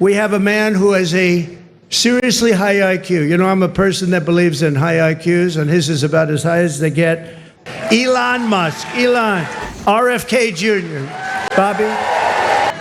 we have a man who has a seriously high IQ. You know, I'm a person that believes in high IQs, and his is about as high as they get. Elon Musk. Elon. RFK Jr. Bobby,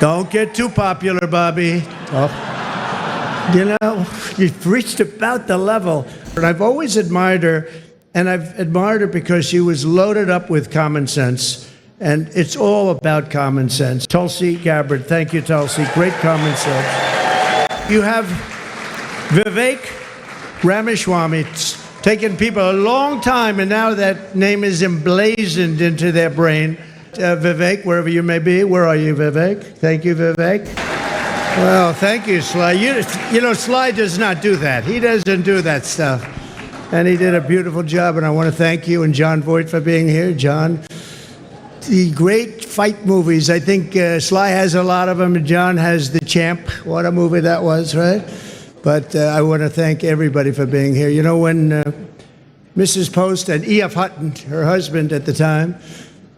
don't get too popular, Bobby. Oh. You know, you've reached about the level. And I've always admired her, and I've admired her because she was loaded up with common sense. And it's all about common sense. Tulsi Gabbard, thank you, Tulsi. Great common sense. You have Vivek Ramaswamy. It's taken people a long time, and now that name is emblazoned into their brain. Vivek, wherever you may be. Where are you, Vivek? Thank you, Vivek. Well, thank you, Sly. You know, Sly does not do that. He doesn't do that stuff. And he did a beautiful job, and I want to thank you and John Voight for being here. John, the great fight movies, I think Sly has a lot of them, and John has The Champ. What a movie that was, right? But I want to thank everybody for being here. You know, when Mrs. Post and E.F. Hutton, her husband at the time,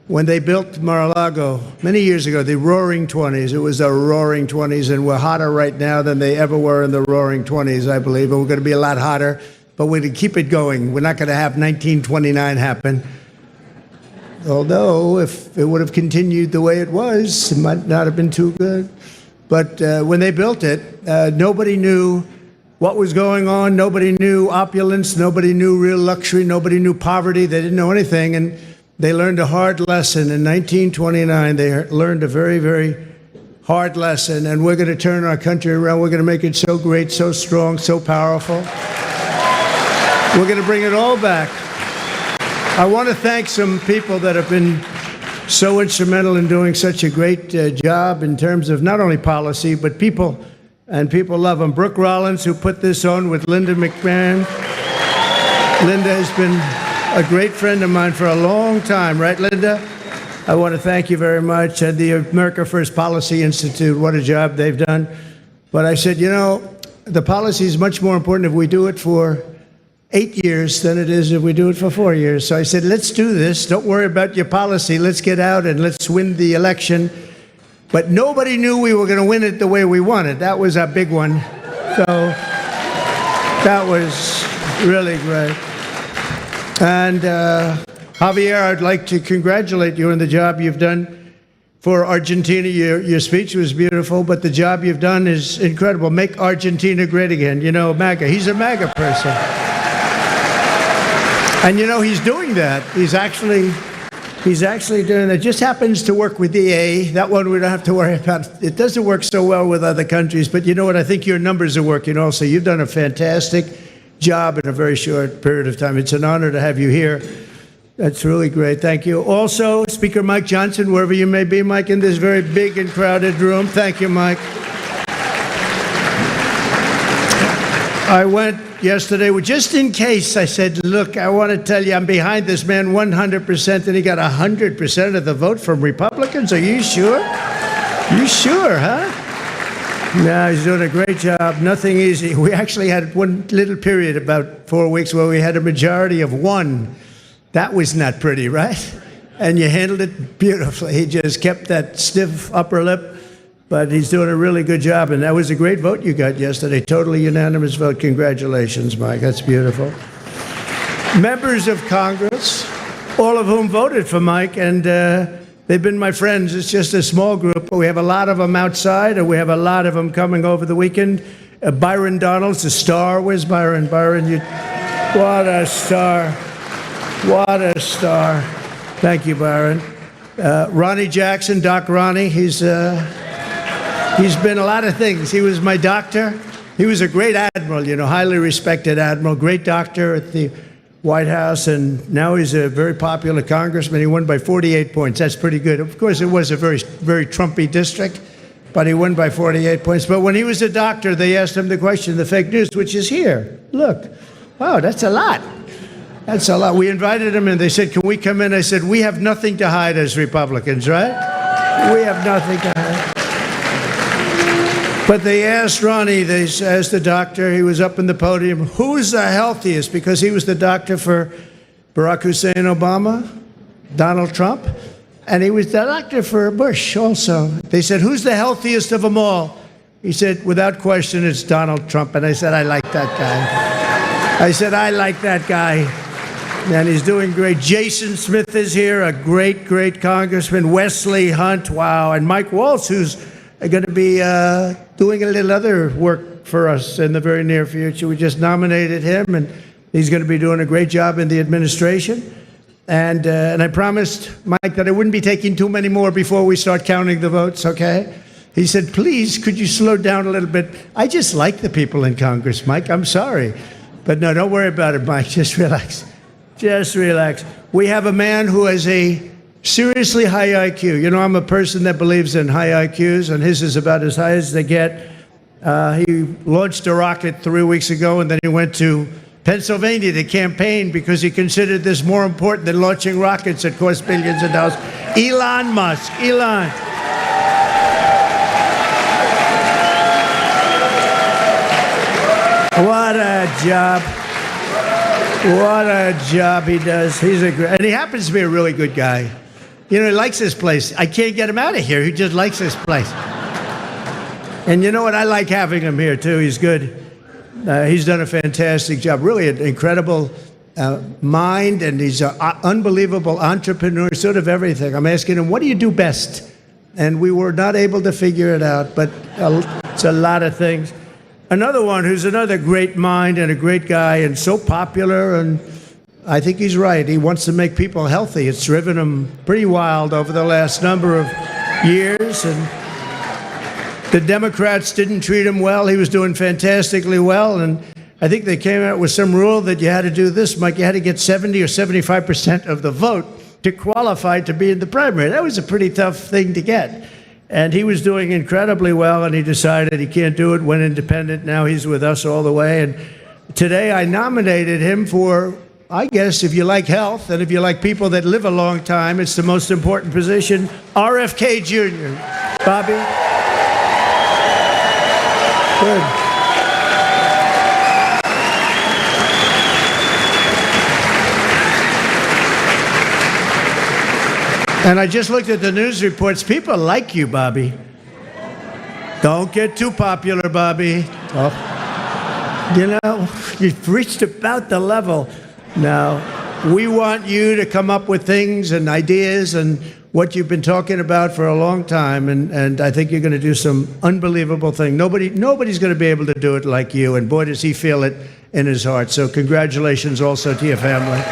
when they built Mar-a-Lago many years ago, the Roaring 20s, it was the Roaring 20s, and we're hotter right now than they ever were in the Roaring 20s, I believe, and we're going to be a lot hotter, but we're going to keep it going. We're not going to have 1929 happen. Although, if it would have continued the way it was, it might not have been too good. But when they built it, nobody knew what was going on. Nobody knew opulence. Nobody knew real luxury. Nobody knew poverty. They didn't know anything. And they learned a hard lesson. In 1929, they learned a very, very hard lesson. And we're going to turn our country around. We're going to make it so great, so strong, so powerful. We're going to bring it all back. I want to thank some people that have been so instrumental in doing such a great job in terms of not only policy, but people, and people love them. Brooke Rollins, who put this on with Linda McMahon. Linda has been a great friend of mine for a long time, right, Linda? I want to thank you very much. And the America First Policy Institute, what a job they've done. But I said, you know, the policy is much more important if we do it for 8 years than it is if we do it for 4 years. So I said, let's do this. Don't worry about your policy. Let's get out and let's win the election. But nobody knew we were going to win it the way we wanted. That was a big one. So that was really great. And Javier, I'd like to congratulate you on the job you've done for Argentina. Your speech was beautiful, but the job you've done is incredible. Make Argentina great again. You know, MAGA. He's a MAGA person. And you know, he's doing that. He's actually doing that. Just happens to work with EA. That one we don't have to worry about. It doesn't work so well with other countries, but you know what? I think your numbers are working also. You've done a fantastic job in a very short period of time. It's an honor to have you here. That's really great. Thank you. Also, Speaker Mike Johnson, wherever you may be, Mike, in this very big and crowded room. Thank you, Mike. I went yesterday, just in case, I said, look, I want to tell you, I'm behind this man 100%, and he got 100% of the vote from Republicans. Are you sure? You sure, huh? No, he's doing a great job. Nothing easy. We actually had one little period, about 4 weeks, where we had a majority of 1. That was not pretty, right? And you handled it beautifully. He just kept that stiff upper lip. But he's doing a really good job, and that was a great vote you got yesterday. Totally unanimous vote. Congratulations, Mike. That's beautiful. Members of Congress, all of whom voted for Mike, and they've been my friends. It's just a small group, but we have a lot of them outside, and we have a lot of them coming over the weekend. Byron Donalds, a star. Where's Byron? Byron, what a star. What a star. Thank you, Byron. Ronnie Jackson, Doc Ronnie, he's been a lot of things. He was my doctor. He was a great admiral, you know, highly respected admiral, great doctor at the White House, and now he's a very popular congressman. He won by 48 points. That's pretty good. Of course, it was a very, very Trumpy district, but he won by 48 points. But when he was a doctor, they asked him the question, the fake news, which is here. Look, wow, that's a lot. That's a lot. We invited him, and they said, can we come in? I said, we have nothing to hide as Republicans, right? We have nothing to hide. But they asked Ronnie, they asked the doctor, he was up in the podium, who's the healthiest? Because he was the doctor for Barack Hussein Obama, Donald Trump, and he was the doctor for Bush also. They said, who's the healthiest of them all? He said, without question, it's Donald Trump. And I said, I like that guy. I said, I like that guy. And he's doing great. Jason Smith is here, a great, great congressman. Wesley Hunt, wow. And Mike Waltz, who's going to be doing a little other work for us in the very near future. We just nominated him, and he's going to be doing a great job in the administration. And I promised Mike that I wouldn't be taking too many more before we start counting the votes, okay? He said, please, could you slow down a little bit? I just like the people in Congress, Mike. I'm sorry. But no, don't worry about it, Mike. Just relax. Just relax. We have a man who has a seriously high IQ. You know, I'm a person that believes in high IQs, and his is about as high as they get. He launched a rocket 3 weeks ago, and then he went to Pennsylvania to campaign because he considered this more important than launching rockets that cost billions of dollars. Elon Musk. Elon. What a job. What a job he does. And he happens to be a really good guy. You know, he likes this place. I can't get him out of here. He just likes this place. And you know what? I like having him here, too. He's good. He's done a fantastic job. Really an incredible mind, and he's an unbelievable entrepreneur, sort of everything. I'm asking him, what do you do best? And we were not able to figure it out, but it's a lot of things. Another one who's another great mind and a great guy and so popular, and I think he's right. He wants to make people healthy. It's driven him pretty wild over the last number of years, and the Democrats didn't treat him well. He was doing fantastically well, and I think they came out with some rule that you had to do this, Mike. You had to get 70 or 75% of the vote to qualify to be in the primary. That was a pretty tough thing to get. And he was doing incredibly well, and he decided he can't do it, went independent. Now he's with us all the way. And today I nominated him for, I guess, if you like health and if you like people that live a long time, it's the most important position, RFK Jr. Bobby? Good. And I just looked at the news reports. People like you, Bobby. Don't get too popular, Bobby. Oh. You know, you've reached about the level. Now, we want you to come up with things and ideas and what you've been talking about for a long time. And I think you're going to do some unbelievable thing. Nobody's going to be able to do it like you. And boy, does he feel it in his heart. So congratulations also to your family.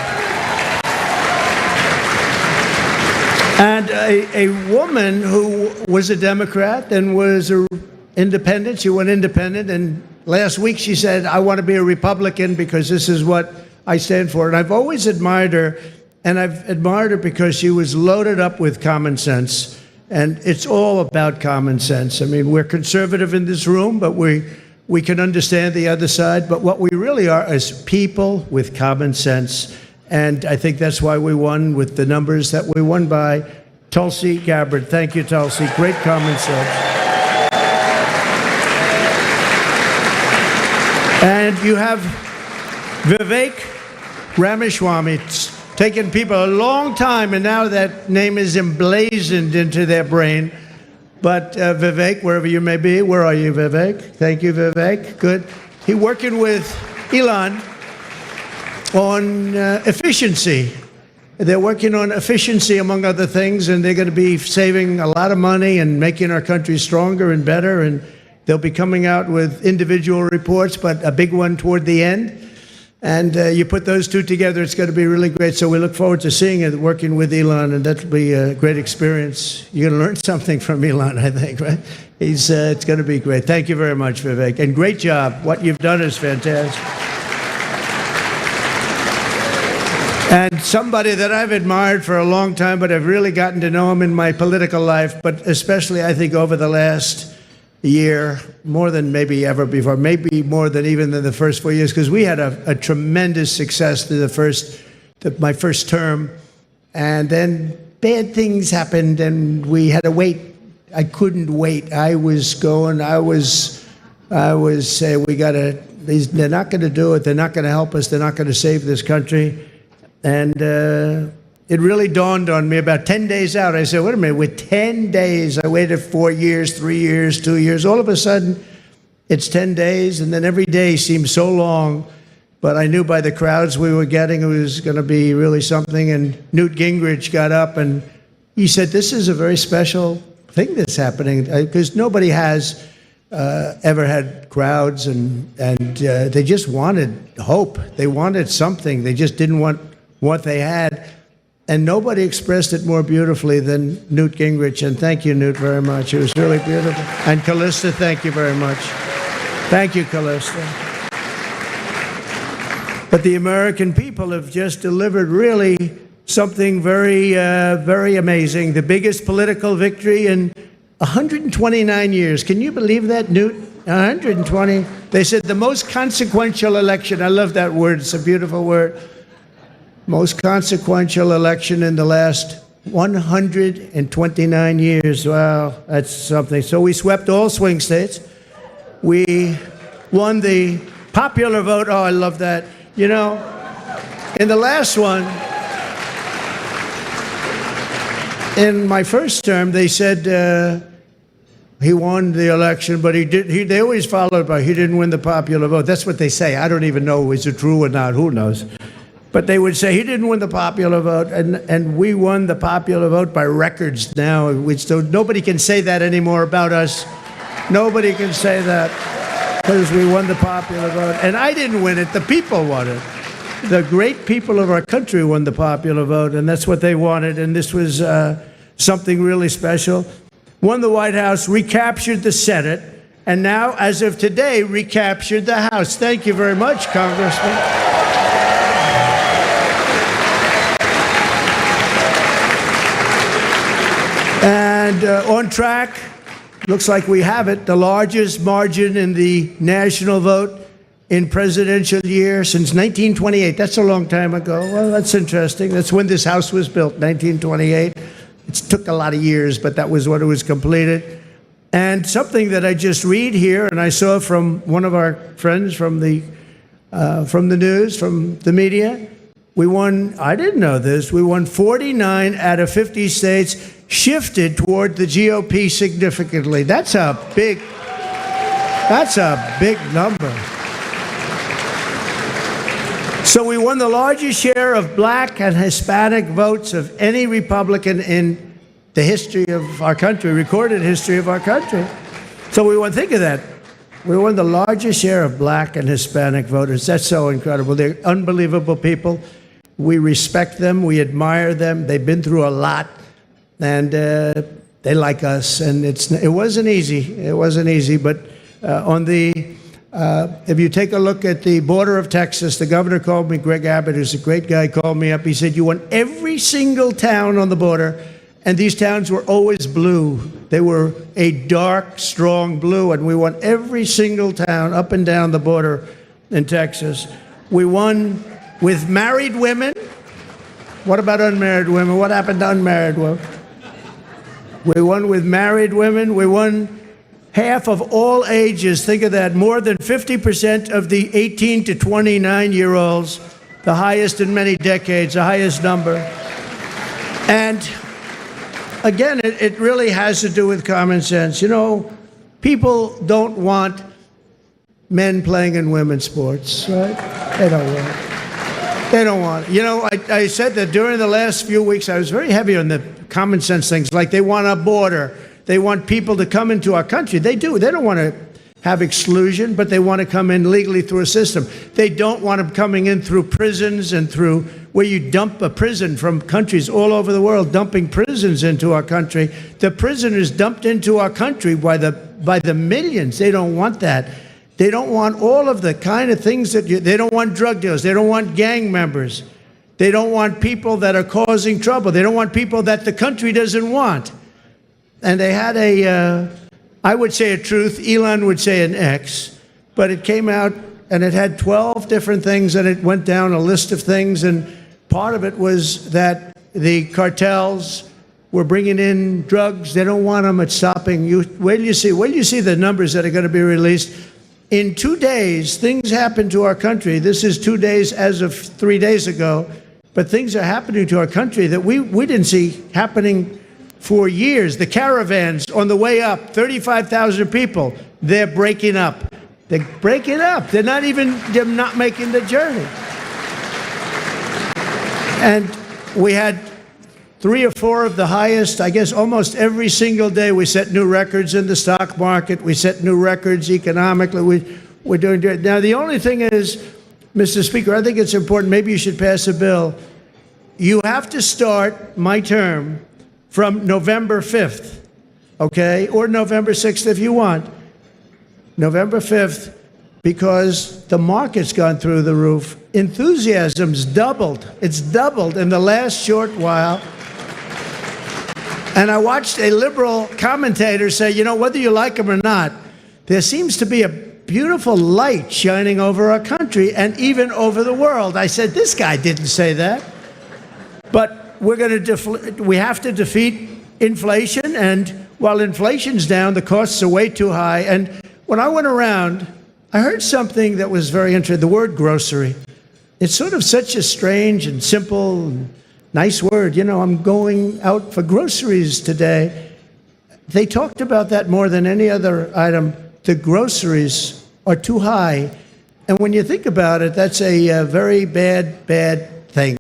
And a woman who was a Democrat and was an independent, she went independent, and last week she said, I want to be a Republican because this is what I stand for. And I've always admired her, and I've admired her because she was loaded up with common sense. And it's all about common sense. I mean, we're conservative in this room, but we can understand the other side. But what we really are is people with common sense. And I think that's why we won with the numbers that we won by. Tulsi Gabbard. Thank you, Tulsi. Great common sense. And you have Vivek Ramaswamy. It's taken people a long time, and now that name is emblazoned into their brain. But Vivek, wherever you may be, where are you, Vivek? Thank you, Vivek. Good. He's working with Elon on efficiency. They're working on efficiency, among other things, and they're going to be saving a lot of money and making our country stronger and better. And they'll be coming out with individual reports, but a big one toward the end. And you put those two together, it's going to be really great. So we look forward to seeing it, working with Elon, and that'll be a great experience. You're going to learn something from Elon, I think, right? It's going to be great. Thank you very much, Vivek. And great job. What you've done is fantastic. And somebody that I've admired for a long time, but I've really gotten to know him in my political life, but especially I think over the last year, more than maybe ever before, maybe more than even than the first 4 years, because we had a tremendous success through my first term, and then bad things happened, and we had to wait. I couldn't wait. I was saying, they're not going to do it. They're not going to help us. They're not going to save this country. And it really dawned on me about 10 days out. I said, wait a minute, with 10 days, I waited 4 years, 3 years, 2 years. All of a sudden, it's 10 days, and then every day seems so long. But I knew by the crowds we were getting it was going to be really something. And Newt Gingrich got up and he said, this is a very special thing that's happening, because nobody has ever had crowds, and they just wanted hope. They wanted something. They just didn't want what they had. And nobody expressed it more beautifully than Newt Gingrich. And thank you, Newt, very much. It was really beautiful. And Callista, thank you very much. Thank you, Callista. But the American people have just delivered really something very, very amazing. The biggest political victory in 129 years. Can you believe that, Newt? 120. They said the most consequential election. I love that word. It's a beautiful word. Most consequential election in the last 129 years. Wow, that's something. So we swept all swing states. We won the popular vote. Oh, I love that. You know, in the last one, in my first term, they said he won the election, but they always followed by he didn't win the popular vote. That's what they say. I don't even know is it true or not. Who knows? But they would say he didn't win the popular vote, and we won the popular vote by records now. So nobody can say that anymore about us. Nobody can say that because we won the popular vote. And I didn't win it. The people won it. The great people of our country won the popular vote, and that's what they wanted. And this was something really special. Won the White House, recaptured the Senate, and now, as of today, recaptured the House. Thank you very much, Congressman. And on track, looks like we have it, the largest margin in the national vote in presidential year since 1928. That's a long time ago. Well, that's interesting. That's when this house was built, 1928. It took a lot of years, but that was when it was completed. And something that I just read here, and I saw from one of our friends from the news, from the media, we won, I didn't know this, we won 49 out of 50 states, shifted toward the GOP significantly. That's a big number. So we won the largest share of black and Hispanic votes of any Republican in the history of our country, recorded history of our country. So we won, think of that. We won the largest share of black and Hispanic voters. That's so incredible. They're unbelievable people. We respect them. We admire them. They've been through a lot, and they like us. And it wasn't easy. It wasn't easy. But if you take a look at the border of Texas, the governor called me, Greg Abbott, who's a great guy, called me up. He said, you won every single town on the border, and these towns were always blue. They were a dark, strong blue, and we won every single town up and down the border in Texas. We won with married women. What about unmarried women? What happened to unmarried women? We won with married women. We won half of all ages. Think of that. More than 50% of the 18 to 29-year-olds, the highest in many decades, the highest number. And again, it really has to do with common sense. You know, people don't want men playing in women's sports, right? They don't want it. They don't want it. You know, I said that during the last few weeks, I was very heavy on the common sense things, like they want a border. They want people to come into our country. They do. They don't want to have exclusion, but they want to come in legally through a system. They don't want them coming in through prisons and through where you dump a prison from countries all over the world, dumping prisons into our country. The prisoners dumped into our country by the millions. They don't want that. They don't want all of the kind of things that they don't want drug dealers. They don't want gang members. They don't want people that are causing trouble. They don't want people that the country doesn't want. And they had I would say a truth, Elon would say an X, but it came out and it had 12 different things, and it went down a list of things, and part of it was that the cartels were bringing in drugs. They don't want them at stopping. Wait till you see the numbers that are going to be released. In 2 days, things happened to our country. This is 2 days as of 3 days ago, but things are happening to our country that we didn't see happening for years. The caravans on the way up, 35,000 people, they're breaking up. They're breaking up. They're not making the journey. And we had 3 or 4 of the highest, I guess almost every single day we set new records in the stock market. We set new records economically. We're doing good. Now, the only thing is, Mr. Speaker, I think it's important, maybe you should pass a bill. You have to start my term from November 5th, okay? Or November 6th if you want. November 5th, because the market's gone through the roof. Enthusiasm's doubled. It's doubled in the last short while. And I watched a liberal commentator say, you know, whether you like him or not, there seems to be a beautiful light shining over our country and even over the world. I said, this guy didn't say that. But we have to defeat inflation. And while inflation's down, the costs are way too high. And when I went around, I heard something that was very interesting, the word grocery. It's sort of such a strange and simple and nice word. You know, I'm going out for groceries today. They talked about that more than any other item. The groceries are too high. And when you think about it, that's a very bad thing.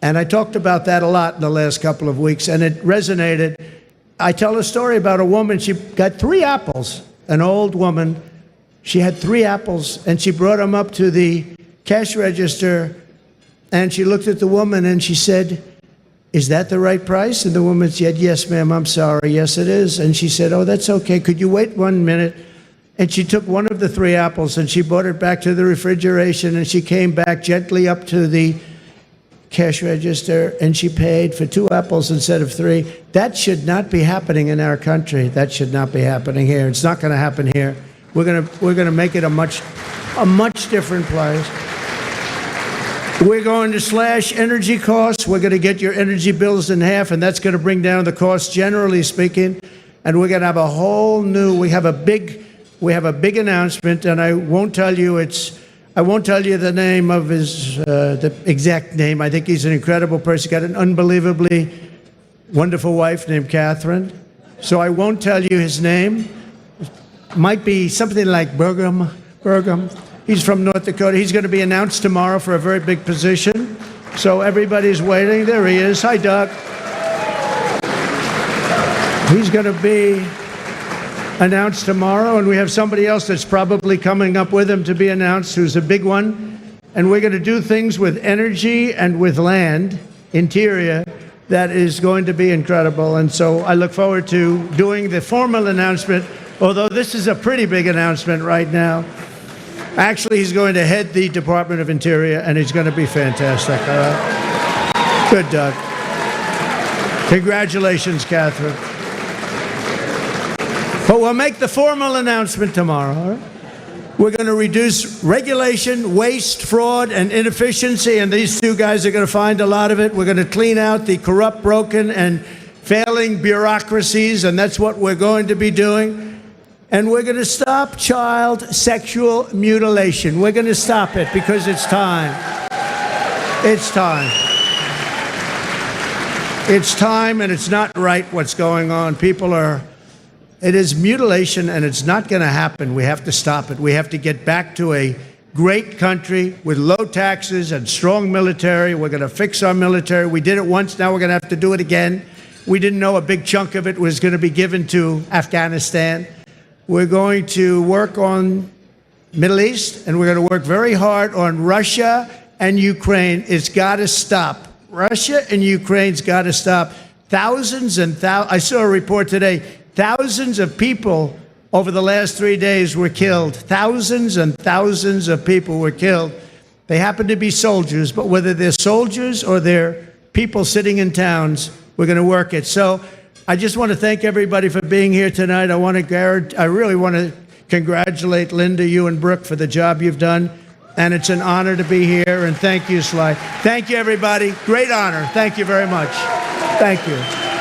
And I talked about that a lot in the last couple of weeks, and it resonated. I tell a story about a woman. She got 3 apples, an old woman. She had 3 apples, and she brought them up to the cash register, and she looked at the woman, and she said, is that the right price? And the woman said, yes, ma'am, I'm sorry. Yes, it is. And she said, oh, that's okay. Could you wait 1 minute? And she took one of the 3 apples, and she brought it back to the refrigeration, and she came back gently up to the cash register, and she paid for 2 apples instead of 3. That should not be happening in our country. That should not be happening here. It's not going to happen here. We're going to make it a much different place. We're going to slash energy costs. We're going to get your energy bills in half, and that's going to bring down the costs, generally speaking. And we're going to have a whole new. We have a big announcement, and I won't tell you the name of his the exact name. I think he's an incredible person. He's got an unbelievably wonderful wife named Catherine. So I won't tell you his name. Might be something like Burgum. He's from North Dakota. He's going to be announced tomorrow for a very big position. So everybody's waiting. There he is. Hi, Doug. He's going to be announced tomorrow, and we have somebody else that's probably coming up with him to be announced, who's a big one. And we're going to do things with energy and with land, interior, that is going to be incredible. And so I look forward to doing the formal announcement, although this is a pretty big announcement right now. Actually, he's going to head the Department of Interior, and he's going to be fantastic. Good, Doug. Congratulations, Catherine. But we'll make the formal announcement tomorrow. All right? We're going to reduce regulation, waste, fraud, and inefficiency, and these 2 guys are going to find a lot of it. We're going to clean out the corrupt, broken, and failing bureaucracies, and that's what we're going to be doing. And we're going to stop child sexual mutilation. We're going to stop it because it's time. It's time. It's time, and it's not right what's going on. It is mutilation, and it's not going to happen. We have to stop it. We have to get back to a great country with low taxes and strong military. We're going to fix our military. We did it once. Now we're going to have to do it again. We didn't know a big chunk of it was going to be given to Afghanistan. We're going to work on Middle East, and we're going to work very hard on Russia and Ukraine. It's got to stop. Russia and Ukraine's got to stop. Thousands and thousands. I saw a report today. Thousands of people over the last 3 days were killed. Thousands and thousands of people were killed. They happen to be soldiers, but whether they're soldiers or they're people sitting in towns, we're going to work it. So I just want to thank everybody for being here tonight. I really want to congratulate Linda, you and Brooke for the job you've done. And it's an honor to be here. And thank you, Sly. Thank you, everybody. Great honor. Thank you very much. Thank you.